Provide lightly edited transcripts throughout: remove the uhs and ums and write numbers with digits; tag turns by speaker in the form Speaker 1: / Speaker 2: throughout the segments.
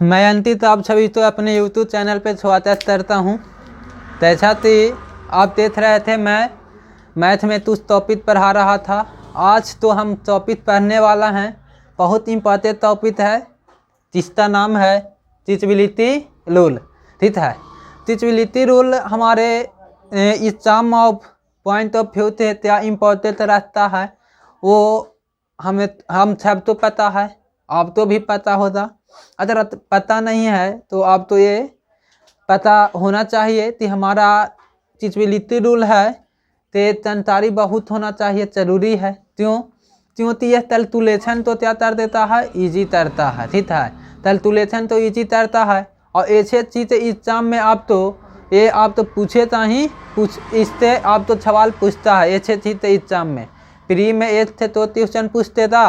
Speaker 1: मैं अंकित आप सभी तो अपने YouTube चैनल पे स्वागत करता हूँ। जैसा कि आप देख रहे थे, मैं मैथ में कुछ टॉपिक पढ़ा रहा था। आज तो हम टॉपिक पढ़ने वाला हैं, बहुत इम्पोर्टेंट टॉपिक है जिसका नाम है टीचबिलिटी रूल। ठीक है, टीचबिलिटी रूल हमारे exam of point of view से क्या इम्पोर्टेंट रहता है वो हम सब तो पता है, आप तो भी पता होगा। अगर पता नहीं है तो आप तो ये पता होना चाहिए कि हमारा टीचबिलिटी रूल है तो जानकारी बहुत होना चाहिए, ज़रूरी है। क्योंकि यह कैलकुलेशन तो क्या कर देता है, इजी करता है। ठीक है, कैलकुलेशन तो इजी करता है और ऐसे चीज़ एग्जाम में आप तो पूछे ही इससे आप तो सवाल पूछता है। ऐसे चीज़ एग्जाम में प्री में 1 से 2 ट्यूशन पूछते था,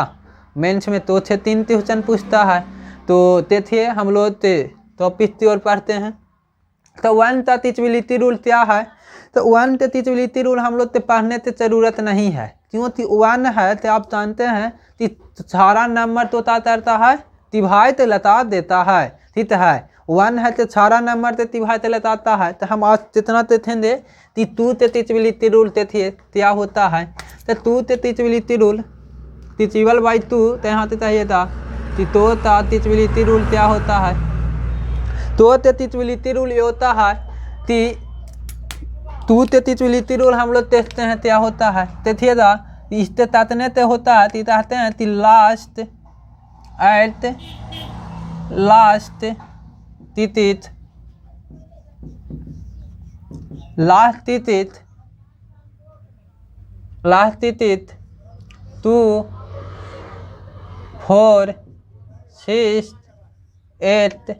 Speaker 1: मेंस में 2 से 3 ट्यूशन पूछता है। तो देखिए हम लोग टॉपिक की ओर पढ़ते हैं। तो 1 का टीचबिलिटी रूल क्या है? तो 1 का टीचबिलिटी रूल हम लोग पढ़ने की ज़रूरत नहीं है, क्योंकि 1 है तो आप जानते हैं कि सारा नंबर तो क्या करता है, डिवाइड लगा देता है। ठीक है, 1 है तो सारा नंबर से डिवाइड लगाता है। तो हम आज जितना देखेंगे कि 2 के टीचबिलिटी रूल देखिए क्या होता है। तो 2 के टीचबिलिटी रूल टीचेबल बाई 2 तो यहाँ से चाहिए था कि 2 का टीचबिलिटी रूल क्या होता है। 2 के टीचबिलिटी रूल ये होता है कि 2 के टीचबिलिटी रूल हम लोग देखते हैं क्या होता है। देखिएगा इससे तातने से होता है कि कहते हैं कि लास्ट तिथित 2 4 6 8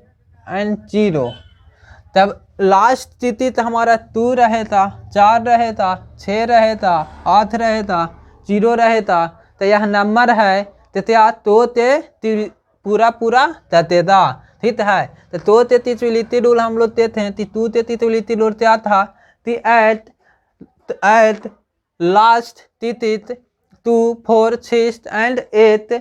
Speaker 1: एंड 0। तब लास्ट तिथि हमारा 2 रहेगा, 4 रहेगा, 6 रहेगा, 8 रहेगा, 0 रहेगा। तो यह नंबर है तो क्या 2 ते पूरा ततेदा। ठीक है, तो 2 के टीचबिलिटी रूल हम लोग देते हैं कि 2 के टीचबिलिटी रूल क्या था कि एट लास्ट तिथि 2 4 6 and 8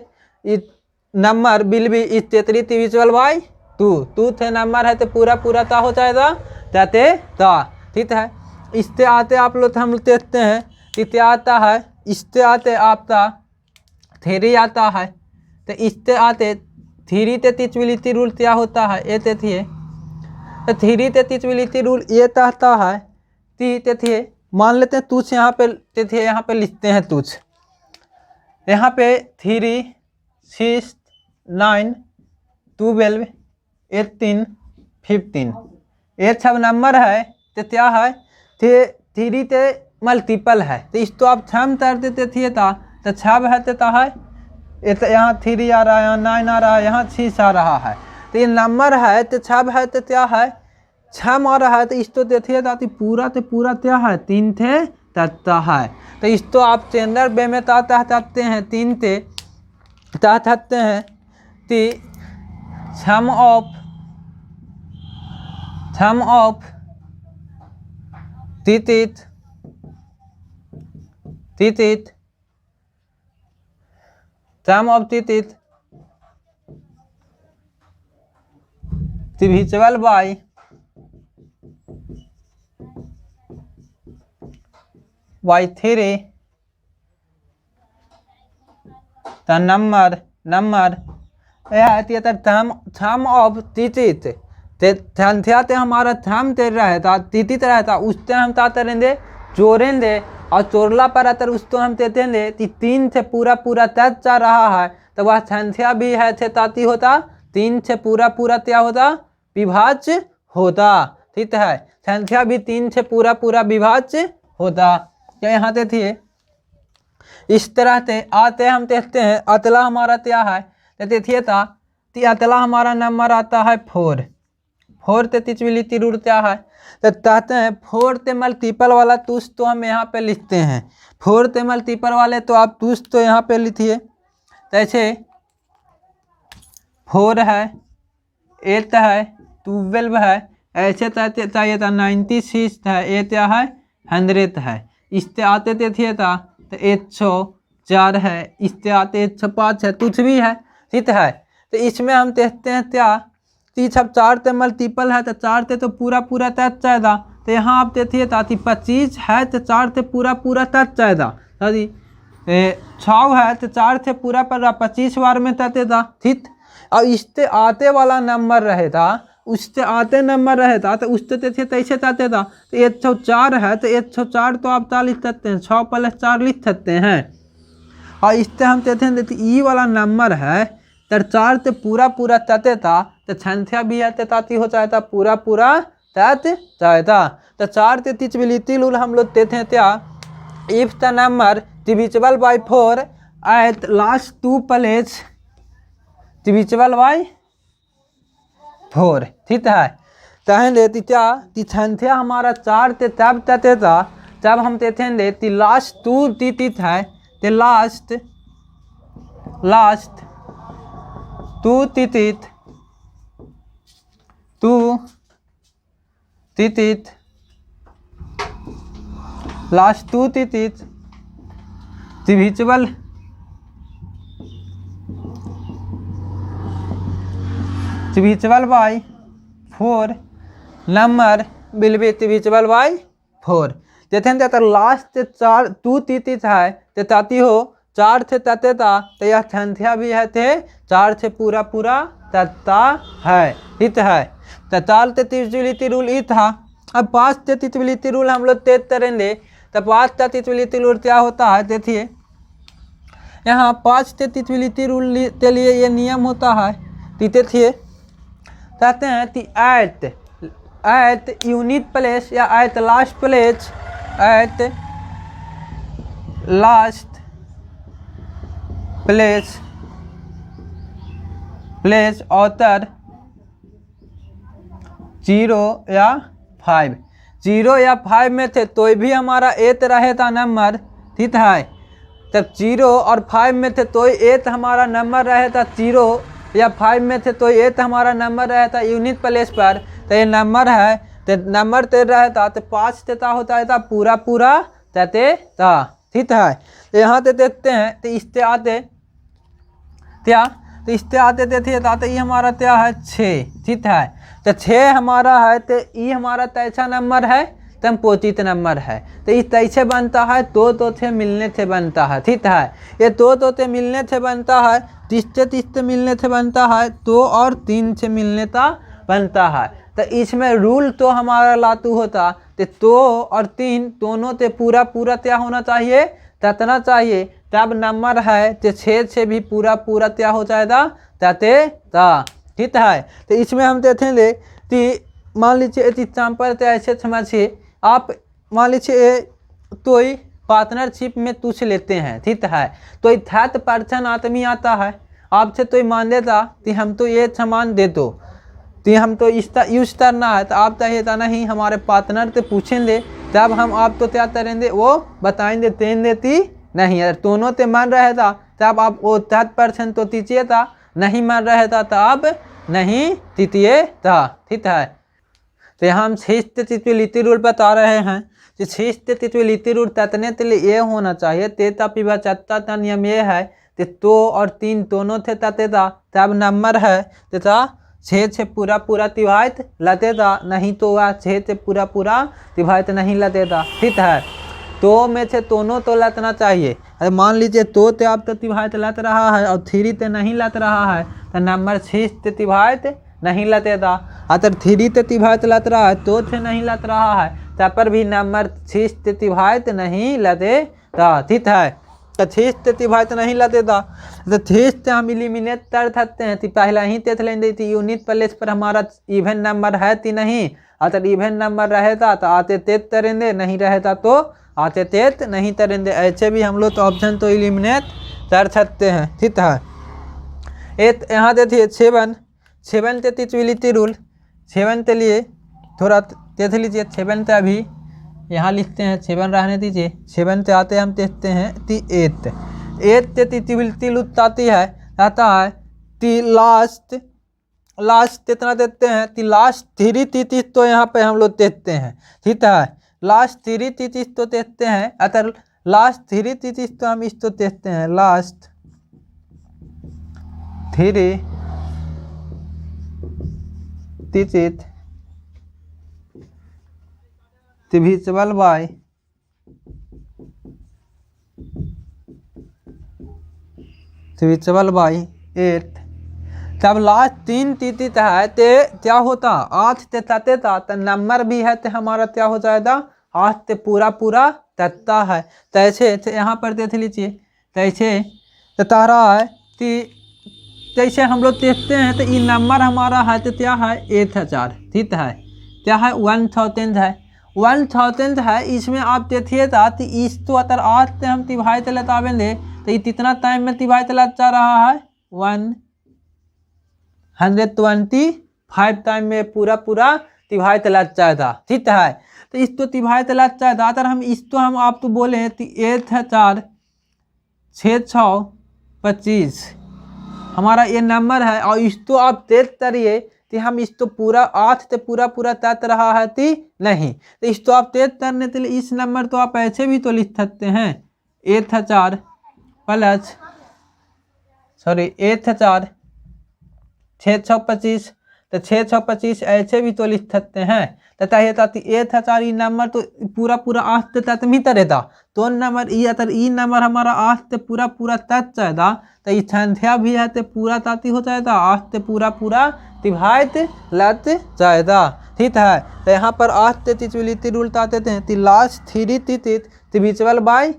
Speaker 1: number will be is divisible by 2 थे नंबर है तो पूरा ता हो जाएगा जाते ता। ठीक है, इससे आते आप लोग हम लोग देखते हैं कि क्या आता है। इससे आते आपका 3 आता है, तो इससे आते 3 के टीचबिलिटी रूल क्या होता है ये देखिए। तो 3 के टीचबिलिटी रूल ये कहता है कि देखिए मान लेते हैं तुझ यहाँ पे देखिए, यहाँ पे लिखते हैं तुझ, यहाँ पे 3 6 9 12 18 15 ये सब नंबर है। तो क्या है 3 के मल्टीपल है, तो इसको आप 6 कर देते थे था तो 6 है तो है ये तो यहाँ 3 आ रहा है, यहाँ 9 आ रहा है, यहाँ 6 आ रहा है। तो ये नंबर है तो 6 है तो क्या है 6 आ रहा है। तो इसको देखिए तो पूरा क्या है 3 थे तत्ता है। तो इसको आप स्टैंडर्ड वे में ताते हैं 3 थे ताते हैं कि सम of तिथित some of तिथित divisible by y 3 the number थम ऑफ तिथित संख्या ते हमारा थम ते रहता तिथित रहता उससे हम क्या करेंगे जोड़ेंगे और चोरला पर अतर उसको हम देखेंगे कि 3 से पूरा तज जा रहा है। तो वह संख्या भी है थे ताती होता 3 से पूरा क्या होता विभाज्य होता। ठीक है, संख्या भी 3 से पूरा विभाज्य होता। तो यहाँ देखिए इस तरह से आते हम देखते हैं अतला हमारा क्या है। तो देखिए था कि अतला हमारा नंबर आता है 4 ते टीचबिलिटी रूल क्या है। तो कहते हैं 4 ते मल्टीपल वाला तुष तो हम यहाँ पे लिखते हैं 4 ते मल्टीपल वाले तो आप तुष तो यहाँ पे लिखिए। तो ऐसे 4 है, 8 है, 12 है, ऐसे चाहिए था 96 है, ये क्या है 100 है। इससे आते देखिए था तो 104 है, इससे आते 105 है, कुछ भी है। ठीक है, तो इसमें हम देखते हैं क्या तीस अब 4 ते मल्टीपल है तो 4 ते तो पूरा पूरा तच चाहेगा। तो यहाँ आप देखिए ताकि 25 है तो 4 ते पूरा पूरा तच चाहेगा। दादी 6 है तो 4 से पूरा पूरा 25 बार में ततेगा। ठीक, अब इससे आते वाला नंबर रहेगा, उससे आते नंबर रहता तो उससे देखिए तैसे ताते था। तो 104 है तो 104 तो आप 4 लिख सकते हैं, 6 + 4 लिख सकते हैं। और इससे हम कहते हैं देखिए ई वाला नंबर है तो 4 से पूरा पूरा तते था तो संख्या भी है ताती हो जाता पूरा पूरा तत जाता। तो 4 से डिविजिबिलिटी रूल हम लोग देते हैं क्या, if the number divisible by 4 at last 2 place divisible by 4। ठीक है, तहन लेती क्या संख्या हमारा 4 ते तब तते था जब हम देते हैं लेती लास्ट 2 तीत है तो लास्ट 2 तीत 2 तीत लास्ट 2 तीत divisible by 4 number will be divisible by 4। जैसे तो लास्ट 4 2 तीत है तो ताती हो 4 से तते था तो यह संख्या भी है थे 4 से पूरा पूरा तत्ता है। ठीक है, तो 4 ते डिविजिबिलिटी रूल ये था। अब 5 ते डिविजिबिलिटी रूल हम लोग तेज करेंगे। तो 5 ते डिविजिबिलिटी रूल क्या होता है, देखिए यहाँ 5 ते डिविजिबिलिटी रूल के लिए ये नियम होता है। देखिए कहते हैं कि एट यूनिट प्लेस या at last place place author 0 या 5, 0 या 5 में थे तो भी हमारा 8 रहेगा नंबर। ठीक है, तब 0 और 5 में थे तो 8 हमारा नंबर रहेगा, 0 या 5 में थे तो 8 हमारा नंबर रहता यूनिट प्लेस पर। तो ये नंबर है तो नंबर ते रहता तो 5 तेता होता है पूरा पूरा तते था। ठीक है, तो यहाँ ते देखते हैं तो इससे आते क्या, तो इससे आते थे तो ये हमारा क्या है 6। ठीक है, तो 6 हमारा है तो ये हमारा तैसा नंबर है तम पोचित नंबर है। तो इस तैसे बनता है 2 से मिलने से बनता है। ठीक है, ये 2 से मिलने से बनता है, 30 से मिलने से बनता है, 2 और 3 से मिलने का बनता है। तो इसमें रूल तो हमारा लागू होता तो 2 और 3 दोनों से पूरा पूरा क्या होना चाहिए, ततना चाहिए, तब नंबर है तो 6 से भी पूरा पूरा क्या हो जाएगा तते ता। ठीक है, तो इसमें हम देखेंगे कि मान लीजिए एग्जाम्पल तो ऐसे समझिए, आप मान लीजिए तो पार्टनरशिप में तुझ लेते हैं। ठीक है, तो 30% आदमी आता है आपसे तो मान लेता कि हम तो ये सामान दे दो तो हम तो इसका यूज करना है, तो आप चाहेगा नहीं हमारे पार्टनर से पूछेंगे तब हम आप तो क्या करेंगे वो बताएंगे तेन देती नहीं। अगर दोनों से मन रहेगा तब आप वो 30% तो दीजिए था, नहीं मन रहेगा तो आप नहीं दीजिए था। ठीक है, तो यहाँ हम 6 डिविजिबिलिटी रूल बता रहे हैं। जो 6 डिविजिबिलिटी रूल ततने के लिए ये होना चाहिए, तेता पिबा चत्ता का नियम ये है कि 2 और 3 दोनों थे ततेदा तब नंबर है तथा 6 से पूरा पूरा तिवाहित लतेदा, नहीं तो वह 6 से पूरा पूरा तिवाहित नहीं लतेदा। ठीक है, 2 में से दोनों तो लतना चाहिए। अरे मान लीजिए 2 से आप तो तिवाहित लत रहा है और 3 से नहीं लत रहा है तो नंबर 6 से तिवाहित नहीं लतेदा। अगर 3 से तिवाहित लत रहा है 2 से नहीं लत रहा है तब पर भी नंबर 6 से तिवाहित नहीं लतेदा। ठीक है, तो 6 से तिवाहित नहीं लतेदा तो 6 से हम इलिमिनेट कर सकते हैं। तो पहले ही देख लेंगे कि यूनिट प्लेस पर हमारा इवन नंबर है कि नहीं। अगर इवन नंबर रहेगा तो आते तेज करेंगे, नहीं रहेगा तो आते तेज नहीं करेंगे। ऐसे भी हम लोग तो ऑप्शन तो इलिमिनेट कर सकते हैं। ठीक है, एक यहाँ देखिए 7 डिविजिबिलिटी रूल 7 के लिए थोड़ा देख लीजिए। 7 से अभी यहाँ लिखते हैं, 7 रहने दीजिए। 7 से आते हम देखते हैं कि 8 से डिविजिबिलिटी रूल आती है आता है कि लास्ट कितना देते हैं कि लास्ट 3 तीतीस तो यहाँ पे हम लोग देखते हैं। ठीक है, लास्ट 3 तीतीस तो देखते हैं। अगर लास्ट 3 तीतीस तो हम इसको देखते हैं, लास्ट 3 तितित डिविजिबल बाय डिविजिबल बाय 8। तब लास्ट 3 तितित है तो क्या होता 8 ते ततेता तो नंबर भी है तो हमारा क्या हो जाएगा 8 ते पूरा पूरा तत्ता है। तैसे तो यहाँ पर देख लीजिए तैसे तो तारा है कि जैसे हम लोग देखते हैं तो ये नंबर हमारा है तो क्या है 1000, ठीक है, क्या है 1000 है, 1000 है। इसमें आप देखिए था तो इस तो अगर 8 से हम डिवाइड लगावेंगे तो ये कितना टाइम में डिवाइड लग जा रहा है 125 टाइम में पूरा पूरा डिवाइड लग जाएगा, ठीक है। तो इस तो डिवाइड लग जाएगा अगर हम इस तो हम आप तो बोले तो 8625 हमारा ये नंबर है। और इस तो आप देख करिए कि हम इस तो पूरा 8 से पूरा पूरा तैत रहा है कि नहीं। तो इस तो आप तेज करने के लिए इस नंबर तो आप ऐसे भी तो लिख सकते हैं 8000 प्लस 8625 तो 625 ऐसे भी तो लिख सकते हैं तथा ये ताकि 1000 ई नंबर तो पूरा पूरा 8 से तक मीटर रहता तो नंबर ई नंबर हमारा 8 से पूरा पूरा तक जाएगा तो ये संख्या भी है तो पूरा ताती हो जाएगा 8 से पूरा पूरा डिवाइड लग जाएगा, ठीक है। तो यहाँ पर 8 से डिविजिबिलिटी रूल आते थे तो लास्ट 3 तितित डिविजिबल बाय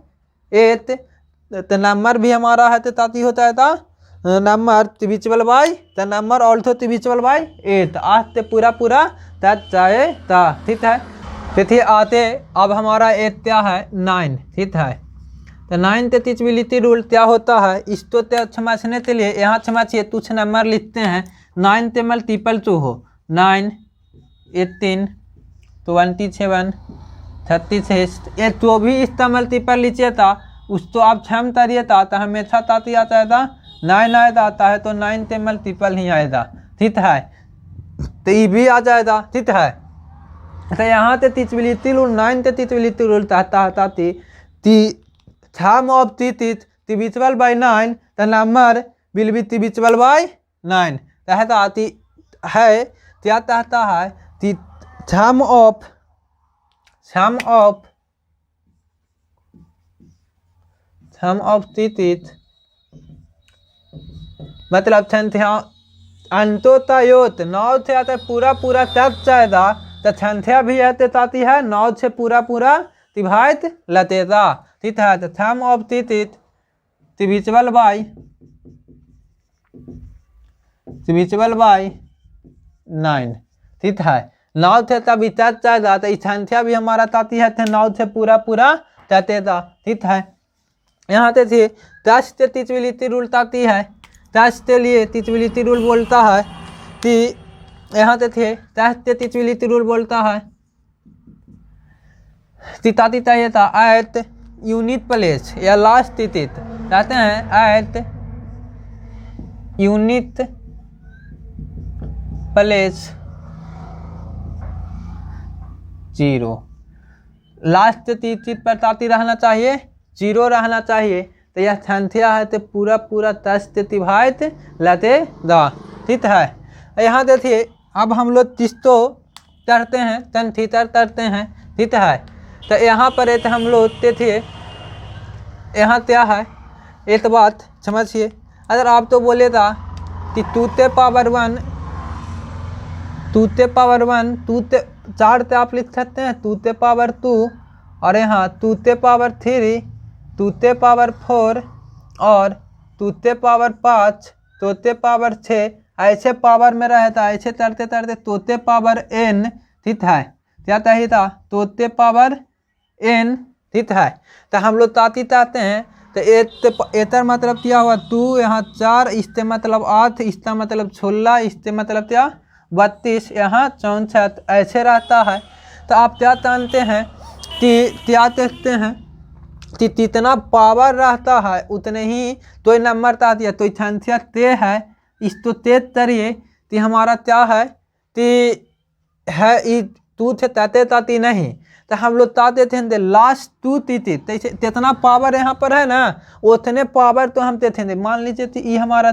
Speaker 1: 8 तो नंबर भी हमारा है तो ताती हो जाएगा number divisible by the number also divisible by 8 8 से पूरा पूरा तक जाएगा, ठीक है। देखिए आते अब हमारा 8 क्या है 9, ठीक है। तो 9 से डिविजिबिलिटी रूल क्या होता है इस तो समझने के लिए यहाँ समझिए कुछ नंबर लिखते हैं 9 से मल्टीपल 2 हो 9 18 27 36 ये तो भी इसका मल्टीपल लीजिए था उस तो आप क्षम करिए था तो हमेशा ताती आता है 9 आएगा आता है तो 9 से मल्टीपल ही आएगा, ठीक है। तो ये भी आ जाएगा, ठीक है। तो यहाँ से डिविजिबिलिटी रूल 9 से डिविजिबिलिटी रूल आता sum of digits divisible by 9 the number will be divisible by 9 कहता है क्या कहता है कि sum of digits मतलब संख्या अंतोतयोत 9 से आता पूरा पूरा तक जाएगा तो संख्या भी आते आती है 9 से पूरा पूरा डिवाइड लगेगा, ठीक है। तो सम ऑफ digits डिविजिबल बाय 9, ठीक है। 9 से तब तक जाएगा तो इस संख्या भी हमारा आती है 9 से पूरा पूरा लगेगा, ठीक है। यहाँ से थी 10 से डिविजिबिलिटी रूल आती है 10 के लिए डिविजिबिलिटी रूल बोलता है कि यहाँ से थे 10 से डिविजिबिलिटी रूल बोलता है तिता ये था एट यूनिट प्लेस या लास्ट तितित कहते हैं एट यूनिट प्लेस 0 लास्ट तितित पर ताती रहना चाहिए 0 रहना चाहिए। तो यह संख्या है तो पूरा पूरा 10 से डिवाइड लगेगा, ठीक है। यहाँ देखिए अब हम लोग किस्तो करते हैं तनथीतर करते हैं, ठीक है। तो यहाँ पर एक हम लोग देखिए यहाँ क्या है एक बात समझिए अगर आप तो बोले था कि 2 से पावर 1 2 से पावर 1 2 से 4 से आप लिख सकते हैं 2 से पावर 2 और यहाँ 2 से पावर 3 2 से पावर 4 और 2 से पावर 5 2 से पावर 6 ऐसे पावर में रहता है ऐसे तरते तरते 2 से पावर n, ठीक है। क्या चाहिए था 2 से पावर n, ठीक है। तो हम लोग ताती ताते हैं तो एतर मतलब क्या हुआ 2 यहाँ 4 इससे मतलब 8 इसका मतलब 16 इससे मतलब क्या 32 यहाँ 64 ऐसे रहता है। तो आप क्या जानते हैं कि क्या देखते हैं कि जितना पावर रहता है उतने ही तो नंबर ता दिया तो संख्या ते है इस तो तेज करिए कि हमारा क्या है कि है 2 से ताते ताती नहीं तो हम लोग ताते थे लास्ट 2 तीती जितना पावर यहाँ पर है ना उतने पावर तो हम थे मान लीजिए कि ये हमारा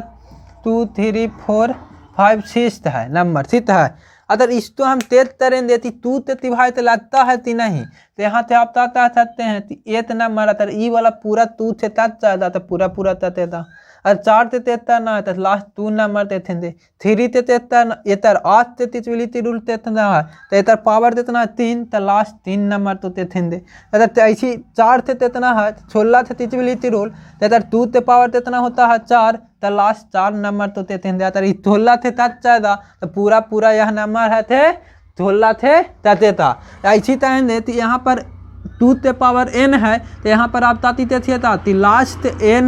Speaker 1: 2 3 4 5 6 है नंबर, ठीक है। अगर इस तो हम तेज तरें देती तू ते भाई तो लगता है ती नहीं, तो यहाँ थे आप ताता सकते हैं एक नंबर अतर ई वाला पूरा तू थे तात चाहता तो पूरा पूरा तते था। और 4 ते तेता ना तो लास्ट 2 नंबर ते थे 3 ते तेता इतर 8 ते तिचविलिटी रूल ते ना तो इतर पावर तेतना 3 तो लास्ट 3 नंबर तो ते थे। अगर ऐसी 4 थे तेतना है 16 थे तिचविलिटी रूल तो इतर 2 ते पावर तेतना होता है 4 तो लास्ट 4 नंबर तो ते थे। अगर 16 थे तात चाहता तो पूरा पूरा यह नंबर है थे 16 थे तते था। ऐसी टाइम देती यहाँ पर 2 ते पावर n है तो यहाँ पर आप ताती ते थी लास्ट n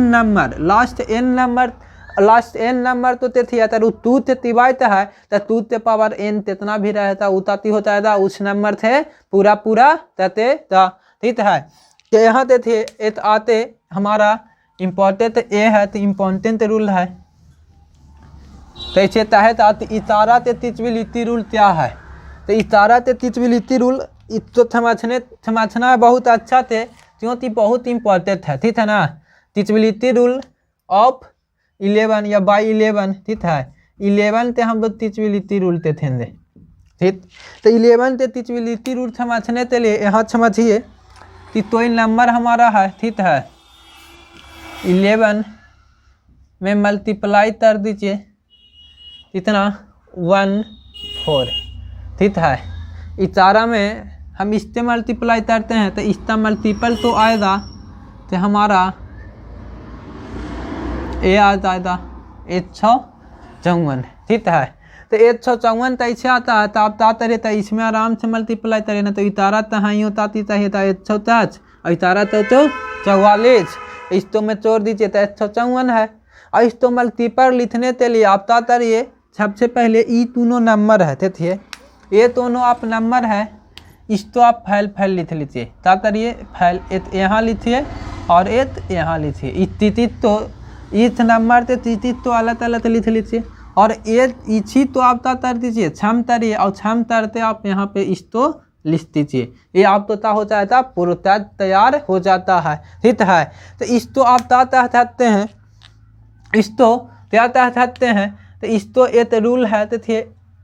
Speaker 1: नंबर तो ते थी तो 2 ते तिवाइत है तो 2 ते पावर n तितना भी रहता उताती हो जाएगा उस नंबर थे पूरा पूरा तते था। ठीक है तो यहाँ ते थे एक आते हमारा इम्पोर्टेंट ए है तो इम्पोर्टेंट रूल है तो इसे तहत आती इशारा ते तिचविलिटी रूल क्या है। तो इशारा ते तिचविलिटी रूल तो समझना बहुत अच्छा थे क्योंकि बहुत इम्पोर्टेंट है। ठीक है ना। तिचविलिटी रूल ऑफ 11 या बाई 11 ठीक है 11 ते हम लोग तिचविलिटी रूल ते थे। ठीक तो 11 ते तिचविलिटी रूल समझने के लिए यहाँ समझिए कि तो नंबर हमारा है ठीक है 11 में मल्टीप्लाई कर दीजिए इतना 1 4 ठीक है। इशारा में हम इससे मल्टीप्लाई करते हैं तो इसका मल्टीपल तो आएगा तो हमारा ए आ जाएगा 154 ठीक है। तो 154 तो ऐसे आता है तो आप ताते रहता है इसमें आराम से मल्टीप्लाई करें ना तो इतारा तो हाँ ही होता चाहिए था 150 और इतारा तो 44 इस तो में छोड़ दीजिए तो 154 है। और इस तो मल्टीपल लिखने के लिए आप ताते रहिए सबसे पहले ई दोनों नंबर है ठीक है ये दोनों आप नंबर है इस तो आप फैल लिख लीजिए तातरिए फैल एक यहाँ लिखिए और एक यहाँ लिखिए इस तिथि तो इस नंबर से तिथि तो अलग अलग लिख लीजिए और एक इसी तो आप तातर दीजिए छम तरिए और छम तरते आप यहाँ पे इस तो लिख दीजिए ये आप तो हो जाता पूरा तैयार हो जाता है। ठीक है तो इस तो आप ताता चाहते हैं इस तो क्या चाहते हैं तो इस तो एक रूल है तो थे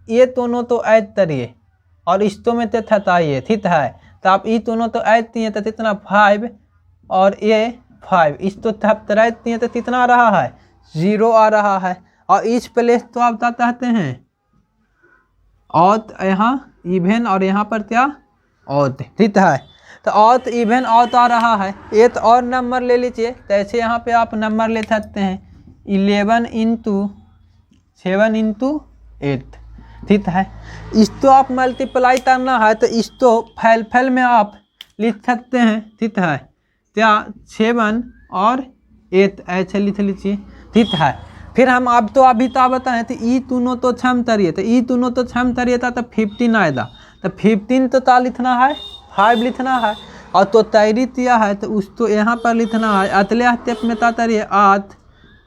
Speaker 1: ये दोनों तो ऐड तरिए और इस तो में तो थताइए ठीक है। तो आप ये दोनों तो ऐड दिए तो कितना 5 और ये 5 इस तो थपतराए दिए तो कितना आ रहा है 0 आ रहा है। और इस प्लेस तो आप क्या कहते हैं और यहाँ इवेन और यहाँ पर क्या औत ठीक है। तो औत इवेन औत आ रहा है एक और नंबर ले लीजिए तो ऐसे यहाँ पे आप नंबर ले सकते हैं 11 × 7 × 8 ठीक है। इस तो आप मल्टीप्लाई करना है तो इस तो फैल में आप लिख सकते हैं ठीक है क्या 7 और 8 ऐसे लिख लीजिए ठीक है। फिर हम अब तो अभी तो बताएं तो ई दोनों तो छम तरिए तो ई दोनों तो छम तरिए था तो 15 आएगा तो 15 तो ता लिखना है 5 लिखना है और तो तैरी दिया है तो उस तो यहाँ पर लिखना है अतले स्टेप में ता तरिए 8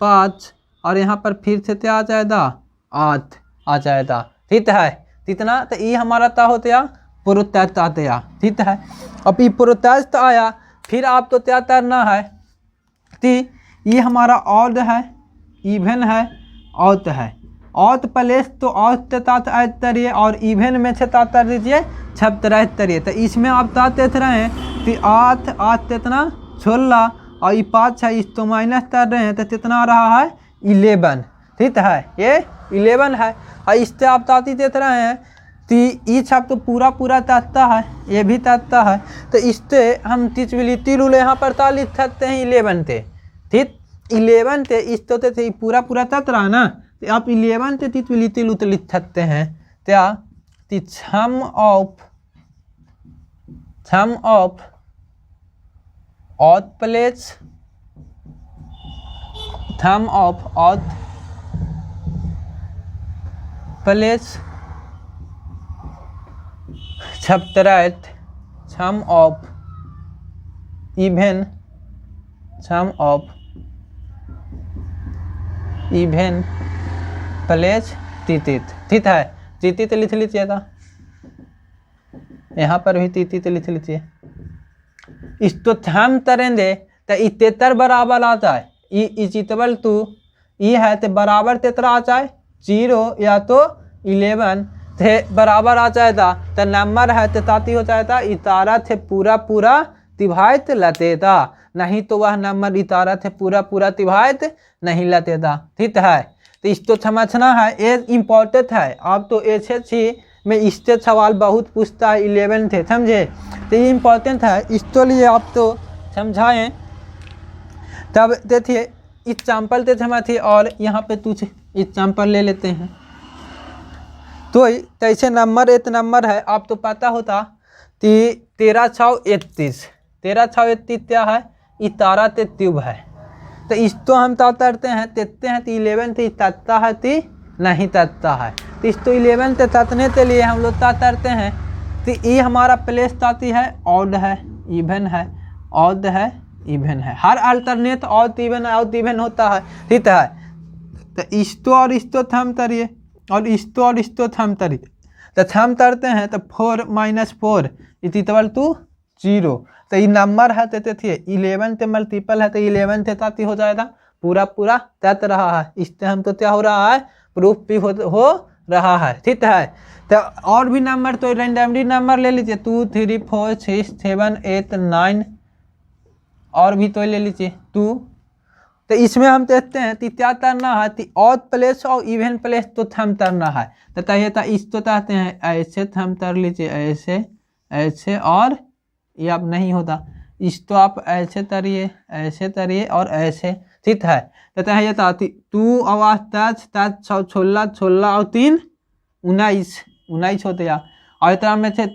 Speaker 1: 5 और यहाँ पर फिर से क्या आ जाएगा 8 आ जाएगा ठीक है। कितना तो ये हमारा ता होता प्रोत्यास्त आया ठीक है। अब ये प्रोत्यास्त आया फिर आप तो क्या करना है कि ये हमारा ऑड है इवेन है औत है औत प्लेस तो औत तात तरिए और इवेन में से तातर दीजिए 76 तरिए तो इसमें आप तात देख रहे हैं कि 8 8 कितना 16 और ये 5 है इस तो माइनस कर रहे हैं तो कितना आ रहा है 11 ठीक है ये 11 है। और इससे आप ताती देख रहे हैं कि ये छाप तो पूरा ताता है ये भी ताता है तो इससे हम तिचविलिटी रूल यहाँ पर ता लिख सकते हैं 11 थे ठीक 11 थे इस तो थे पूरा तात रहा ना तो आप 11 थे तिचविलिटी रूल लिख सकते हैं क्या sum of odd place sum of odd place 76 sum of even place तितित ठीक है। तितित लिख लीजिएगा यहाँ पर भी तितित लिख लीजिए इस तो हम तरेंगे तो 73 बराबर आ जाए इजिटबल टू ये है तो बराबर तेतरा आ जाए 0 या तो 11 थे बराबर आ जाएगा तो नंबर है तो ताती हो जाएगा इतारा थे पूरा पूरा तिभाइत लतेदा, नहीं तो वह नंबर इतारा थे पूरा पूरा तिभाइत नहीं लतेदा। ठीक है, तो इसको समझना है, ये इम्पोर्टेंट है। आप तो एसएससी में इससे सवाल बहुत पूछता है 11 थे, समझे, तो ये इम्पोर्टेंट है, इसके लिए आप तो समझाएं। तब देखिए एग्जाम्पल थे समझिए, और यहाँ पे कुछ एग्जाम्पल ले लेते हैं। तो कैसे नंबर एक नंबर है, आप तो पता होता कि 1331 क्या है, इतारा ते ट्यूब है। तो इसको हम तो करते हैं तेते हैं तो 11 थे तत्ता है ती नहीं तत्ता है, तो इसको 11 ते ततने के लिए हम लोग करते हैं। तो ये हमारा प्लेस ताती है ऑड है इवन है, ऑड है इवन है, हर अल्टरनेट ऑड इवन होता है। ठीक है, तो इसको और इसको थम तरिए और इसको और इसको थम तरिए, तो थम तरते हैं तो 4 - 4 इक्वल टू 0। तो ये नंबर है तो थे 11 ते मल्टीपल है तो 11 थे ताती हो जाएगा, पूरा पूरा तत रहा है, इससे हम तो क्या हो रहा है, प्रूफ भी हो रहा है। ठीक है, तो और भी नंबर तो रैंडमली नंबर ले लीजिए 2 3 4 6 7 8 9 और भी तो ले लीजिए 2। तो इसमें हम देखते हैं कि क्या करना है, कि ऑड प्लेस और इवन प्लेस तो थम तरना है। तो कहिए तो इसको चाहते हैं ऐसे थम तर लीजिए, ऐसे ऐसे, और ये अब नहीं होता, इसको आप ऐसे तरिए और ऐसे। ठीक है, तो कहिए तो 2 आवाज 10 16 16 और 3 19 होते या, और इतना में से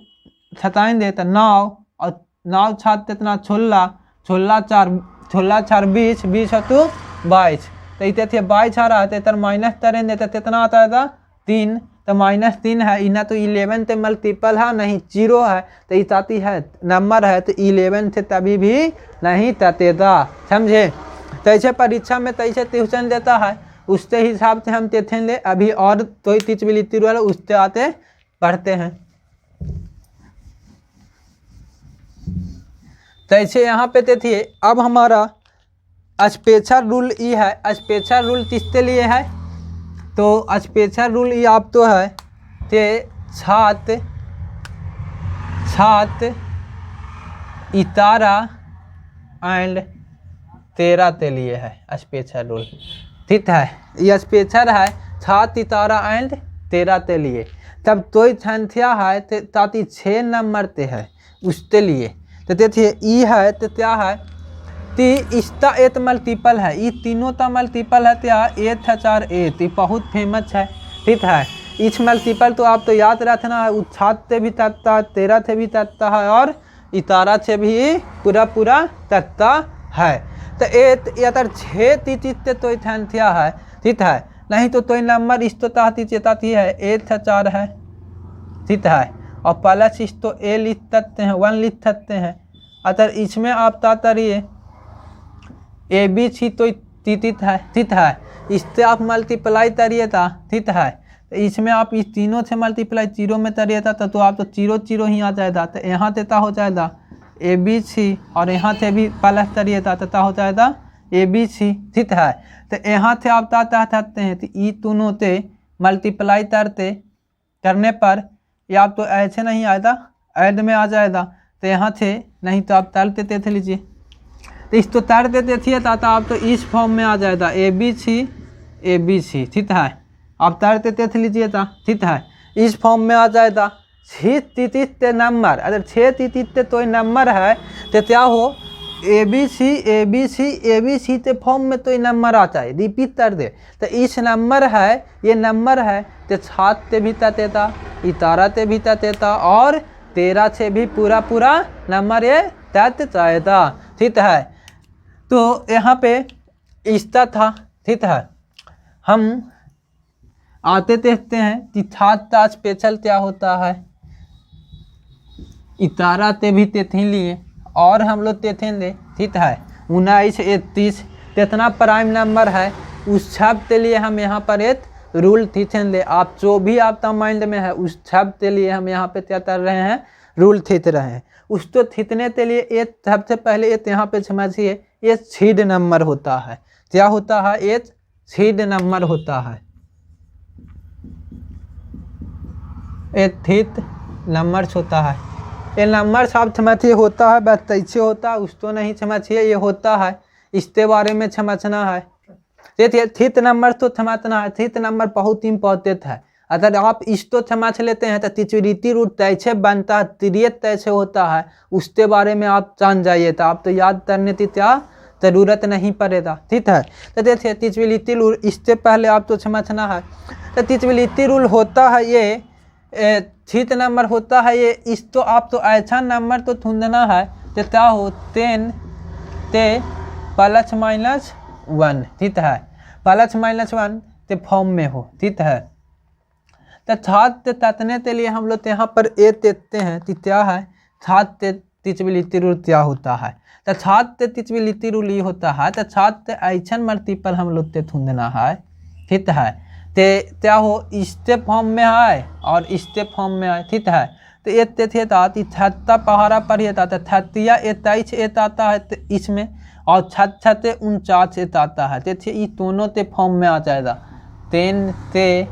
Speaker 1: 27 देता 9 और 9 छात्र इतना 16 4 20 20 और 2 22, तो इतने थे 22 आ रहा है, तो माइनस तरें देते कितना आता है 3, तो -3 है, इना तो 11 ते मल्टीपल है नहीं 0 है, तो इताती है नंबर है तो 11 थे तभी भी नहीं ततेदा, समझे। तो ऐसे परीक्षा में तैसे ट्यूशन देता है, उसके हिसाब से हम देखेंगे। अभी और तो टीचबिलिटी वाला उससे आते पढ़ते हैं। तो ऐसे यहाँ पे देखिए, अब हमारा स्पेशल रूल ये है, स्पेशल रूल किसके लिए है, तो स्पेशल रूल ये आप तो है कि छात्र इतारा एंड तेरा के लिए है स्पेशल रूल। ठीक है, ये स्पेशल है छात्र इतारा एंड तेरा के लिए। तब तो संख्या है ताकि 6 नंबर ते है उसके लिए। तो देखिए ई है तो क्या है कि इसका 8 मल्टीपल है, ये तीनों का मल्टीपल है क्या 8 है 4 8, ये बहुत फेमस है। ठीक है, इस मल्टीपल तो आप तो याद रखना है, छात्र से भी तत्ता, 13 से भी तत्ता है और इतारा से भी पूरा पूरा तत्ता है। तो 8 अगर 6 तीते तो संख्या है। ठीक है, नहीं तो नंबर इस तो ताती चेताती है 8 है 4 है। ठीक है, और प्लस इस तो ए लिख सकते हैं 1 लिख सकते हैं। अगर इसमें आप तातरिए ABC तो तीतित है। ठीक है, इससे आप मल्टीप्लाई करिए था। ठीक है, तो इसमें आप इस तीनों से मल्टीप्लाई 0 में करिए था तो आप तो 0 0 ही आ जाएगा। तो यहाँ देता हो जाएगा ABC और यहाँ से भी प्लस करिए था तो हो जाएगा ABC। ठीक है, तो यहाँ से आप चाहते हैं तो ई दोनों से मल्टीप्लाई करने पर या आप तो ऐसे नहीं आएगा, ऐड में आ जाएगा। तो यहाँ से नहीं तो आप तल देते थे लीजिए, तो इस तो तार देते थे तो आप तो इस फॉर्म में आ जाएगा ABC। ठीक है, आप तार देते थे लीजिए था। ठीक है, इस फॉर्म में आ जाएगा। 6 तीते नंबर, अगर 6 तीते तो नंबर है तो क्या हो ABC के फॉर्म में तो नंबर आता है, रिपीट कर दे। तो इस नंबर है, ये नंबर है तो 7 से भी ततेता, इतारा से भी ततेता और 13 से भी पूरा पूरा नंबर ये तत जाएगा। ठीक है, तो यहाँ पे इसका था। ठीक है, हम आते देखते हैं कि छात्र स्पेशल क्या होता है। इतारा ते भी तेथी लिए और हम लोग देखेंगे। ठीक है, 19 31 कितना प्राइम नंबर है उस शब्द के लिए हम यहाँ पर एक रूल थीचेंगे। आप जो भी आपका माइंड में है उस शब्द के लिए हम यहाँ पे क्या कर रहे हैं, रूल थीच रहे हैं। उसको थीचने के लिए एक सबसे पहले एक यहाँ पे समझिए, ये सीड नंबर होता है। क्या होता है, एक सीड नंबर होता है। एथित नंबर्स होता है। ये नंबर्स आप समझिए होता है, बस तैसे होता है, उस तो नहीं समझिए, ये होता है, इसके बारे में समझना है। देखिए थित नंबर तो समझना है, थित नंबर बहुत इम्पोर्टेंट है। अगर आप इस तो समझ लेते हैं तो त्रिविलिति रूट कैसे बनता है, त्रियत कैसे होता है, उसके बारे में आप जान जाइए, तो आप तो याद करने की क्या ज़रूरत नहीं पड़ेगा। ठीक है, तो देखिए त्रिविलिति रूल, इससे पहले आप तो समझना है। तो त्रिविलिति रूल होता है ये थित नंबर होता है ये, इस तो आप तो ऐसा नंबर तो ढूंढना है तो क्या हो 10 ते +-1, ठीक है, +-1 के फॉर्म में हो। ठीक है, तो छात्र ततने के लिए हम लोग यहाँ पर ए देते हैं कि क्या है छात्र त्रिविलिति रूल क्या होता है। तो छात्र त्रिविलिति रूल ये होता है, तो छात्र ऐसा मल्टीपल हम लोग के ढूंढना है। ठीक है, ते क्या हो इसके फॉर्म में है और इसके फॉर्म में है। ठीक है, तो ये थे छत्ता पहाड़ा पर ही था, तो छत्तिया 23 एत आता है तो इसमें, और 49 एत आता है। देखिए ये दोनों के फॉर्म में आ जाएगा, 10 ते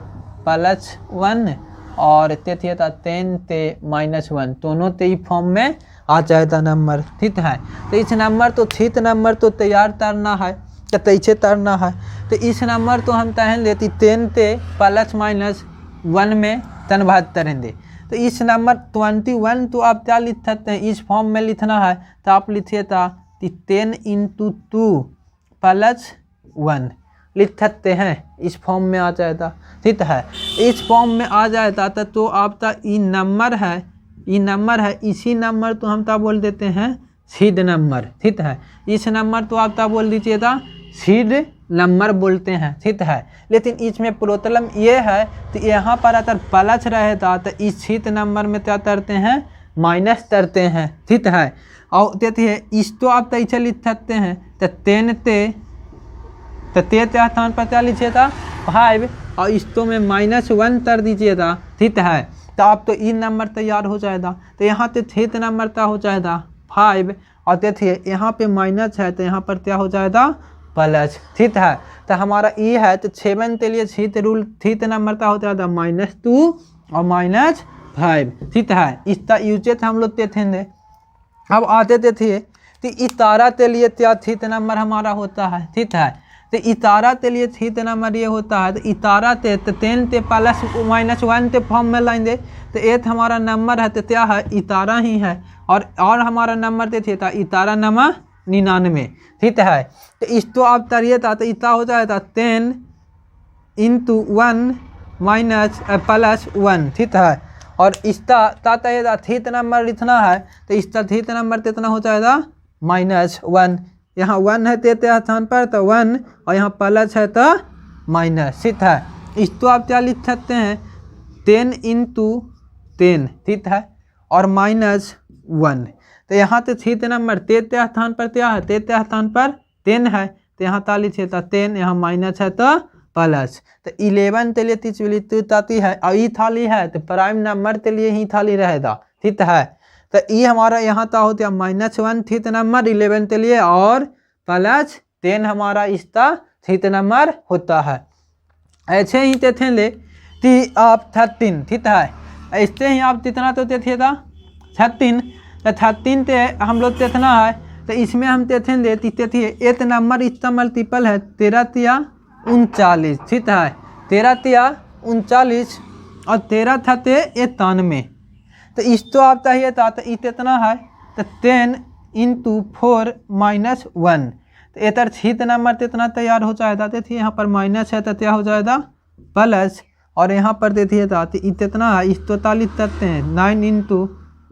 Speaker 1: +1 और देखिए था 10 ते -1, दोनों ते ही फॉर्म में आ जाएगा नंबर। ठीक है, तो इस नंबर तो थित नंबर तो तैयार करना है, तो कैसे करना है, तो इस नंबर तो हम तहन लेती 10 ते +-1 में कन्वर्ट करेंगे। तो इस नंबर 21 तो आप क्या लिख सकते हैं, इस फॉर्म में लिखना है तो आप लिखिए था 10 × 2 +1 लिख सकते हैं, इस फॉर्म में आ जाएगा। ठीक है, इस फॉर्म में आ जाएगा तो आपका ये नंबर है, ये नंबर है, इसी नंबर तो हम क्या बोल देते हैं सीध नंबर। ठीक है, इस नंबर तो आप क्या बोल दीजिएगा सीध नंबर बोलते हैं। ठीक है, लेकिन इसमें प्रॉब्लम ये है कि यहाँ पर अगर प्लस रहेगा तो इस सीध नंबर में क्या करते हैं माइनस करते हैं। ठीक है, और देखिए इस तो आप कैसे लिख सकते हैं, तो 10 ते स्थान पर क्या लीजिएगा 5 और इस तो में -1 कर दीजिएगा। ठीक है, तो आप तो ई नंबर तैयार हो जाएगा। तो यहाँ पे थित नंबर क्या हो जाएगा 5, और देखिए यहाँ पे माइनस है तो यहाँ पर क्या हो जाएगा प्लस। ठीक है, तो हमारा ई है तो 7 के लिए थित रूल थित नंबर क्या हो जाएगा -2 और -5। ठीक है, इसका यूजेज हम लोग देखेंगे। अब आते देखिए तो इतारा के लिए क्या थित नंबर हमारा होता है। ठीक है, तो इतारा के लिए थित नंबर ये होता है, तो इतारा ते तो 10 ते +-1 के फॉर्म में लाएंगे, तो एथ हमारा नंबर है तो क्या है इतारा ही है, और हमारा नंबर देखिए था इतारा नंबर 99। ठीक है, तो इस तो आप तरिए था तो इतना हो जाएगा 10 × 1 -+1। ठीक है, और इसका ताता थित नंबर लिखना है तो इसका थित नंबर कितना हो जाएगा -1। यहाँ 1 है तेते स्थान पर तो 1 और यहाँ प्लस है तो माइनस। ठीक है, इस तो आप क्या लिख सकते हैं 10 × 10। ठीक है, और -1, तो यहाँ तो थित नंबर तेते स्थान पर क्या है तेते स्थान पर 10 है, तो यहाँ क्या लिखिए था 10, यहाँ माइनस है तो प्लस। तो 11 के लिए त्रिविलिति आती है और ई थाली है तो प्राइम नंबर के लिए ही थाली रहेगा। ठीक है, तो ये हमारा यहाँ था होता है -1 थित नंबर 11 के लिए और +10 हमारा इसका थित नंबर होता है। ऐसे ही देखे ले कि आप 13। ठीक है, ऐसे ही आप कितना तो देखे था 13, तो 13 ते हम लोग देखना है तो इसमें हम देखेंगे देखिए एक नंबर इसका मल्टीपल है 13 तिया 39। ठीक है, 13 तिया 39 और 13 था ते 91, तो इस तो आप चाहिए था तो इतना है तो 10 × 4 -1, तो इधर थित नंबर कितना तैयार हो जाएगा, देखिए यहाँ पर माइनस है तो क्या हो जाएगा प्लस, और यहाँ पर देखिए था तो इतना है इस तो 40 करते हैं 9 ×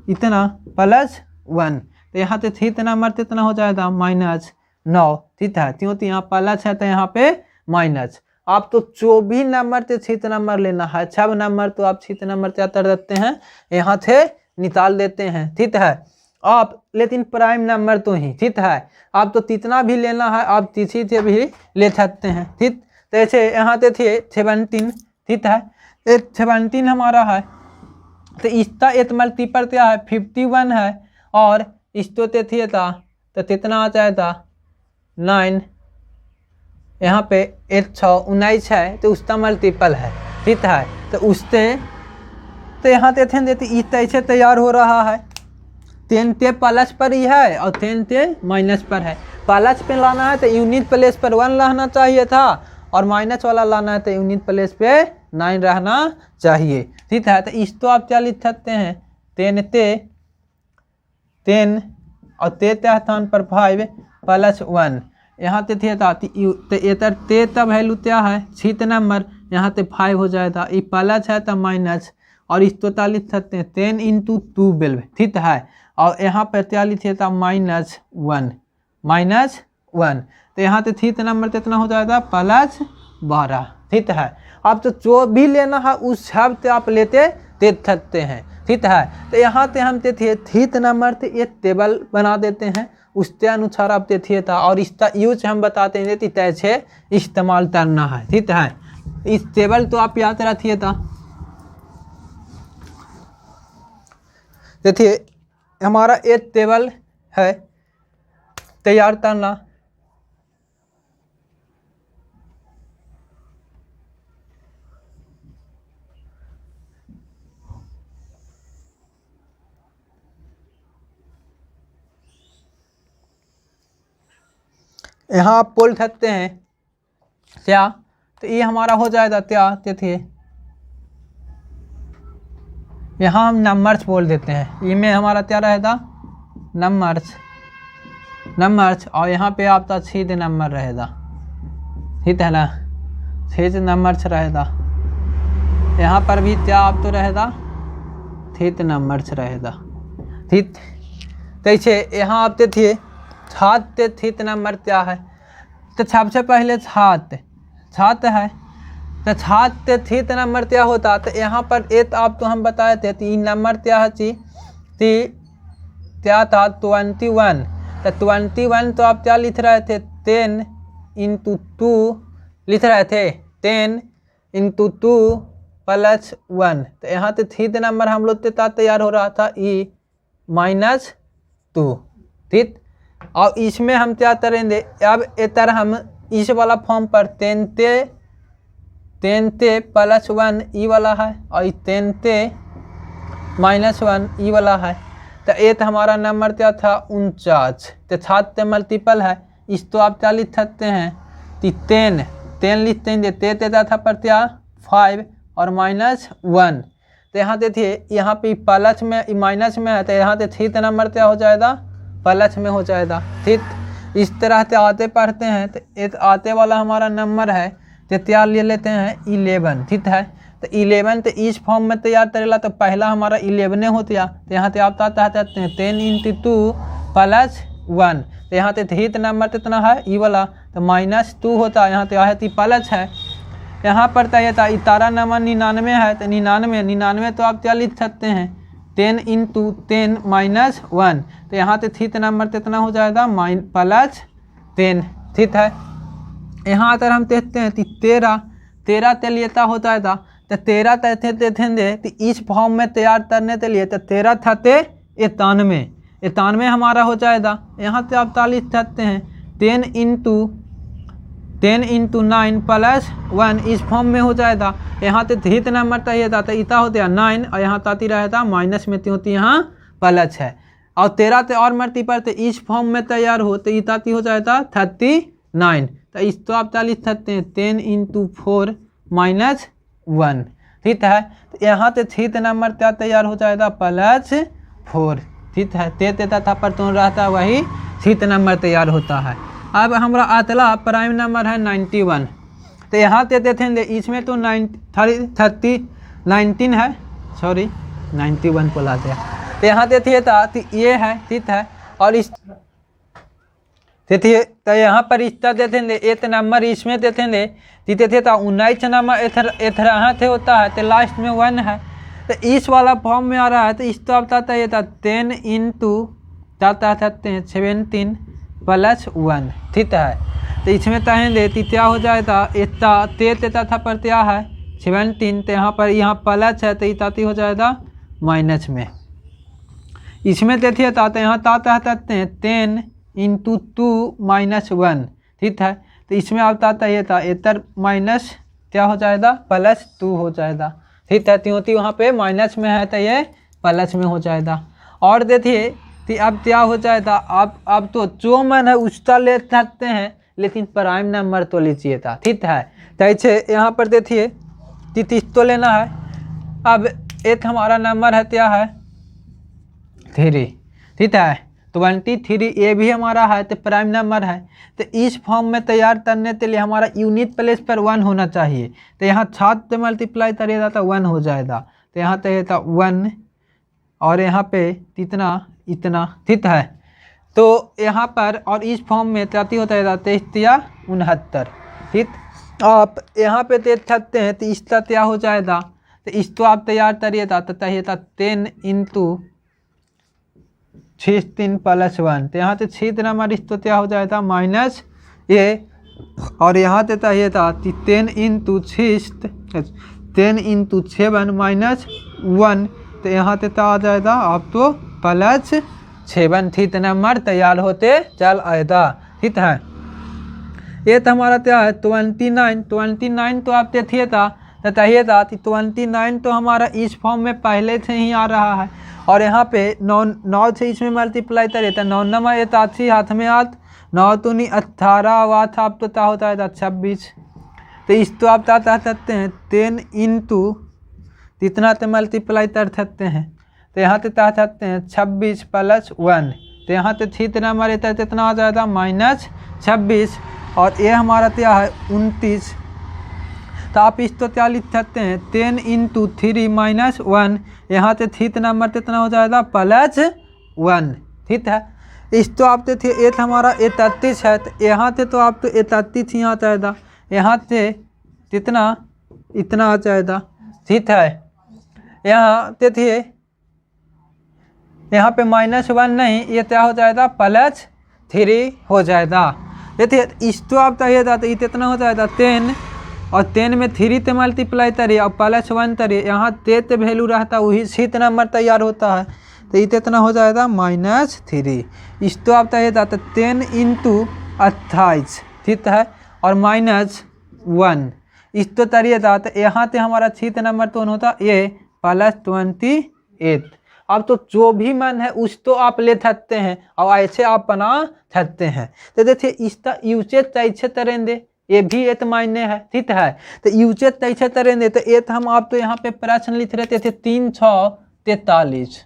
Speaker 1: इतना +1, तो यहाँ पे थित नंबर कितना हो जाएगा -9। ठीक है, क्यों तो यहाँ प्लस है तो यहाँ पे माइनस। आप तो 24 नंबर से थित नंबर लेना है, 6 नंबर तो आप थित नंबर क्या कर देते हैं यहाँ से निकाल देते हैं। ठीक है, आप लेकिन प्राइम नंबर तो ही। ठीक है, आप तो कितना भी लेना है आप किसी से भी ले सकते हैं। ठीक, तो ऐसे यहाँ पे थे 17। ठीक है, 17 हमारा है तो इसका एक मल्टीपल क्या है 51 है, और इस तो थे था तो कितना आ जाएगा 9, यहाँ पे 119 है तो उसका मल्टीपल है। ठीक है, तो उससे तो यहाँ ते थे देती इस तैसे तैयार हो रहा है। 10 ते प्लस पर ही है और 10 ते माइनस पर है। प्लस पे लाना है तो यूनिट प्लेस पर 1 रहना चाहिए था और माइनस वाला लाना है तो यूनिट प्लेस पे 9 रहना चाहिए। ठीक है, तो इस तो आप क्या लिख सकते हैं 10 ते 10 और ते स्थान पर 5 प्लस 1 यहाँ ते थे तो इधर ते तब वैल्यू क्या है 6 नंबर, यहाँ ते 5 हो जाएगा। ये प्लस है तो माइनस और इस तो लिख सकते हैं 10 इंटू 12। ठीक है, और यहाँ पर क्या लिखे था -1 तो यहाँ पे 3 नंबर कितना हो जाएगा +12। ठीक है, अब तो जो भी लेना है उस हिसाब से आप लेते दे सकते हैं। ठीक है, तो यहाँ पे हम थे 3 नंबर से एक टेबल बना देते हैं, उसके अनुसार आप थे था और इसका यूज हम बताते हैं कि कैसे इस्तेमाल करना है। ठीक है, इस टेबल तो आप याद रखिए था। देखिए हमारा एक टेबल है तैयार करना। यहाँ आप बोल सकते हैं क्या, तो ये हमारा हो जाएगा क्या। देखिए यहाँ हम नंबर्स बोल देते हैं, ये में हमारा क्या रहेगा नंबर्स और यहाँ पे आपका 6 नंबर रहेगा। ठीक है ना, 6 नंबर्स रहेगा। यहाँ पर भी क्या आप तो रहेगा 6 नंबर्स रहेगा। ठीक, कैसे यहाँ आप देखिए 6 नंबर क्या है, तो सबसे पहले 7 है तो 6 नंबर क्या होता। तो यहाँ पर एक आप तो हम बताए थे 3 नंबर क्या है क्या था 21। तो 21 तो आप क्या लिख रहे थे 10 इंटू 2 लिख रहे थे 10 इंटू 2 +1। तो यहाँ पे 3 नंबर हम लोग के साथ तैयार हो रहा था -2। ठीक, और इसमें हम क्या करेंगे अब इधर हम इस वाला फॉर्म पर 10 ते +1 ई वाला है और 10 ते -1 ई वाला है। तो एक हमारा नंबर क्या था 49। तो 7 ते मल्टीपल है, इस तो आप क्या लिख सकते हैं 10 लिखते हैं। ते देता था पर क्या 5 और -1। तो यहाँ देखिए यहाँ पे प्लस में माइनस में है तो यहाँ पे 3 नंबर क्या हो जाएगा प्लस में हो जाएगा। ठीक, इस तरह से आते पढ़ते हैं। तो एक आते वाला हमारा नंबर है तो तैयार ले लेते हैं 11। ठीक है, तो 11 तो इस फॉर्म में तैयार करेला तो पहला हमारा 11 होता। तो यहाँ पे आप चाहते हैं 10 इंटू 2 +1। तो यहाँ पे 3 नंबर कितना है ई वाला तो -2 होता है, यहाँ पे आया प्लस है। यहाँ पर तय था 11 नंबर 99 है तो 99 तो आप क्या लिख सकते हैं 10 इंटू 10 -1। तो यहाँ पे 3 नंबर कितना हो जाएगा +10। ठीक है, यहाँ अगर हम देखते हैं तो 13 ते लेता हो जाएगा। तो 13 देखेंगे तो इस फॉर्म में तैयार करने के लिए तो 13 था 91 हमारा हो जाएगा। यहाँ से आप लिख सकते हैं 10 इंटू 9 +1 इस फॉर्म में हो जाएगा। यहाँ पे 3 नंबर चाहिए था तो इतना होता है 9 और यहाँ ताती रहता माइनस में होती यहाँ प्लस है और 13 से और मल्टीपल तो इस फॉर्म में तैयार हो तो इताती हो जाएगा 39। तो इस तो आप क्या लिख सकते हैं 10 इंटू 4 -1। ठीक है, तो यहाँ से 3 नंबर क्या तैयार हो जाएगा +4। ठीक है, ते देता था पर तो रहता वही 3 नंबर तैयार होता है। अब हमारा अगला प्राइम नंबर है 91। तो यहाँ पे देखेंगे इसमें तो 19 है, सॉरी 91 को ला दिया। तो यहाँ देखिए था तो ये है। ठीक है, और इस देखिए तो यहाँ पर इसका देखेंगे एक नंबर इसमें देखेंगे थे था 19 नंबर इधर यहाँ से होता है तो लास्ट में 1 है। तो इस वाला फॉर्म में आ रहा है तो इस तो आप ये था 10 इंटू सकते हैं 17 +1। ठीक है, तो इसमें कहेंगे तो क्या हो जाएगा इतना देता था पर क्या है 17। तो यहाँ पर यहाँ प्लस है तो इताती हो जाएगा माइनस में। इसमें देखिए तो यहाँ सकते हैं 10 इंटू 2 -1। ठीक है, तो इसमें आप ये था इधर माइनस क्या हो जाएगा +2 हो जाएगा। ठीक है, त्योंकि वहाँ पे माइनस में है तो ये प्लस में हो जाएगा। और देखिए कि अब क्या हो जाएगा, अब तो जो मन है उसका ले सकते हैं, लेकिन प्राइम नंबर तो लीजिए था। ठीक है, तो ऐसे यहाँ पर देखिए कि 30 तो लेना है। अब एक हमारा नंबर है क्या है 3, ठीक है, 23 ये भी हमारा है तो प्राइम नंबर है। तो इस फॉर्म में तैयार करने के लिए हमारा यूनिट प्लेस पर 1 होना चाहिए। तो यहाँ 7 से मल्टीप्लाई करिएगा तो 1 हो जाएगा। तो यहाँ तो था 1 और यहाँ पे कितना इतना, ठीक है। तो यहाँ पर और इस फॉर्म में 30 होता है 23 या 69, ठीक। आप यहाँ पे देख सकते हैं तो इसका क्या हो जाएगा, तो इसको आप तैयार करिएगा तो चाहिए था 10 × 6 3 + 1। तो यहाँ से 6 नंबर इसको क्या हो जाएगा माइनस ये, और यहाँ से चाहिए था 10 × 7 -1। तो यहाँ से आ जाएगा आप तो +7, ठीक नंबर तैयार होते चल आएगा। ठीक है, ये तो हमारा क्या है 29 तो आप देखिए था तो चाहिए था 29 तो हमारा इस फॉर्म में पहले से ही आ रहा है। और यहाँ पे 9 से इसमें मल्टीप्लाई करिए तो 9 नंबर ये 80 हाथ में 8, 9 दूनी 18 वाथ आप तो क्या होता है 26। तो इस तो आप क्या सकते हैं 10 × इतना तो मल्टीप्लाई कर सकते हैं। तो यहाँ से क्या सकते हैं 26 + 1। तो यहाँ से 6 नंबर रहता है कितना आ जाएगा -26। और ये हमारा क्या है 29। तो आप इस तो क्या लिख सकते हैं 10 × 3 - 1। यहाँ से 6 नंबर कितना हो जाएगा +1, ठीक है। इस तो आप थे एक हमारा 31 है, तो यहाँ से तो आप तो 31 यहाँ जाएगा, यहाँ से कितना इतना आ जाएगा, ठीक है। यहाँ देखिए यहाँ पे -1 नहीं, ये क्या हो जाएगा +3 हो जाएगा। देखिए इस तो आप चाहिए था तो ये कितना हो जाएगा 10, और 10 में 3 से मल्टीप्लाई करिए और +1 करिए, यहाँ 10 वैल्यू रहता वही 6 नंबर तैयार होता है। तो ये कितना हो जाएगा -3। इस तो आप चाहिए था तो 10 × 28, ठीक है, और -1 इस तो चाहिए था। तो यहाँ से हमारा 6 नंबर तो होता ये +28। अब तो जो भी मन है उस तो आप ले सकते हैं और ऐसे आप बना सकते हैं। तो देखिए इसका यूजेज कैसे करेंगे, ये भी एक मायने है, ठीक है। तो यूजेज कैसे करेंगे, तो एक हम आप तो यहाँ पे प्रश्न लिख रहे थे 343।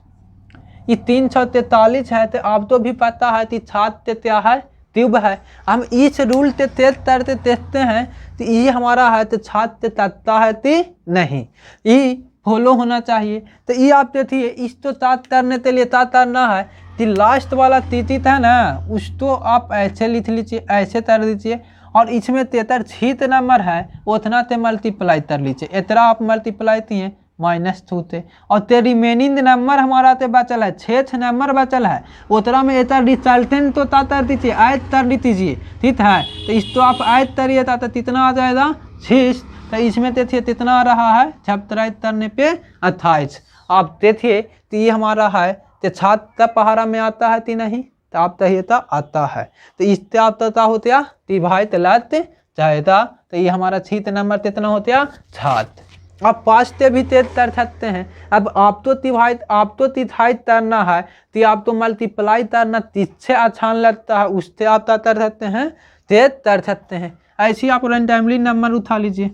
Speaker 1: ये 343 है, तो आप तो भी पता है कि छात्र क्या है ट्यूब है। हम इस रूल से तेज करते देखते हैं तो ये हमारा है तो छात्र तत्ता है कि नहीं, ये फॉलो होना चाहिए। तो ये आप देखिए इस तो ताज करने के लिए ताज करना है कि लास्ट वाला तीती था ना उस तो आप ऐसे लिख लीजिए, ऐसे कर दीजिए, और इसमें 6 नंबर है उतना ते मल्टीप्लाई कर लीजिए। इतना आप मल्टीप्लाई किए -2 थे, और ते रिमेनिंग नंबर हमारा ते बचल है 6 नंबर बचल है, उतना में इतना रिजल्टेंट तो तर दीजिए, ऐड कर दीजिए, ठीक है। तो इस तो आप ऐड करिए था तो कितना आ जाएगा 6। तो इसमें देखिए कितना आ रहा है 27 करने पे 28। आप देखिए तो ये हमारा है तो छात्र पहाड़ा में आता है कि नहीं, तो आप चाहिए था आता है। तो इससे आप तथा होते भाई तलाते जाएगा। तो ये हमारा 6 नंबर कितना होते छात्र। आप 5 से भी तेज कर सकते हैं। अब आप तो तिहाई तरना है तो आप तो मल्टीप्लाई करना तिरछे आसान लगता है, उससे आप तर सकते हैं तेज तर सकते हैं। ऐसे ही आप रैंडमली नंबर उठा लीजिए।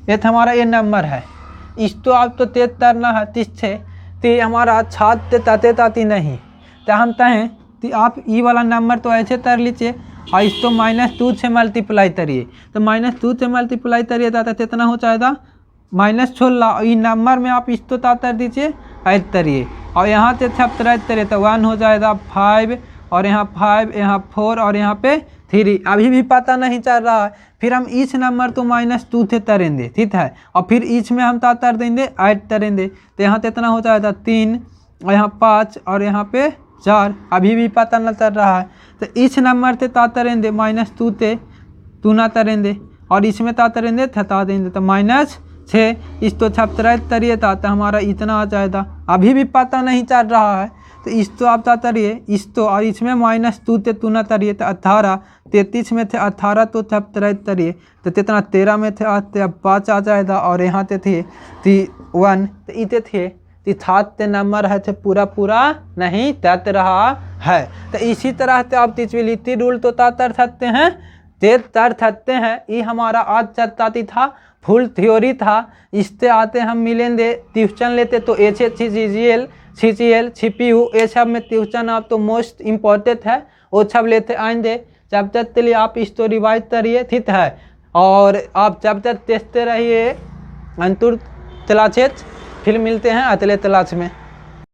Speaker 1: ये तो हमारा ये नंबर है, इस तो आप तो तेज तरना है तिरछे, तो हमारा छात्र ताते नहीं। तो हम कहें कि आप ये वाला नंबर तो ऐसे तर लीजिए और इसको -2 से मल्टीप्लाई करिए। तो -2 से मल्टीप्लाई करिए तो कितना हो जाएगा -16। ये नंबर में आप इसको तर दीजिए ऐड करिए, और यहाँ से 27 करिए तो 1 हो जाएगा 5, और यहाँ 5, यहाँ 4 और यहाँ पे 3। अभी भी पता नहीं चल रहा है, फिर हम इस नंबर तो -2 से तरेंगे, ठीक है, और फिर इसमें हम तर देंगे ऐड करेंगे। तो यहाँ कितना हो जाएगा 3, और यहाँ 5 और यहाँ पे 4। अभी भी पता न चल रहा है, तो इस नंबर से तरेंगे -2 से 2 ना तरेंगे, और इसमें तरेंगे थता देंगे तो -6। इस तो 27 तरिए था तो हमारा इतना आ जाएगा। अभी भी पता नहीं चल रहा है तो इस तो आप जाता रहिए इस तो, और इसमें -2 ते 2 ना तरिए तो 18, 33 में थे 18 तो तब तरिए तो कितना 13 में थे 8 अब 5 आ जाएगा, और यहाँ ते थे 1 तो इते थे तिथात नंबर है थे पूरा नहीं तत रहा है। तो इसी तरह से आप तिचविलिटी रूल तो तर सकते हैं, ते तर सकते हैं। ये हमारा आज चर्चाती था, फुल थ्योरी था। इससे आते हम मिलेंगे ट्यूशन लेते तो HH CGL CPU ये सब में ट्यूशन आप तो मोस्ट इम्पोर्टेंट है, वो सब लेते आएंगे। जब तक के लिए आप इसको रिवाइज करिए, ठीक है, और आप जब तक देखते रहिए अंतुर तलाशेच। फिर मिलते हैं अगले तलाश में।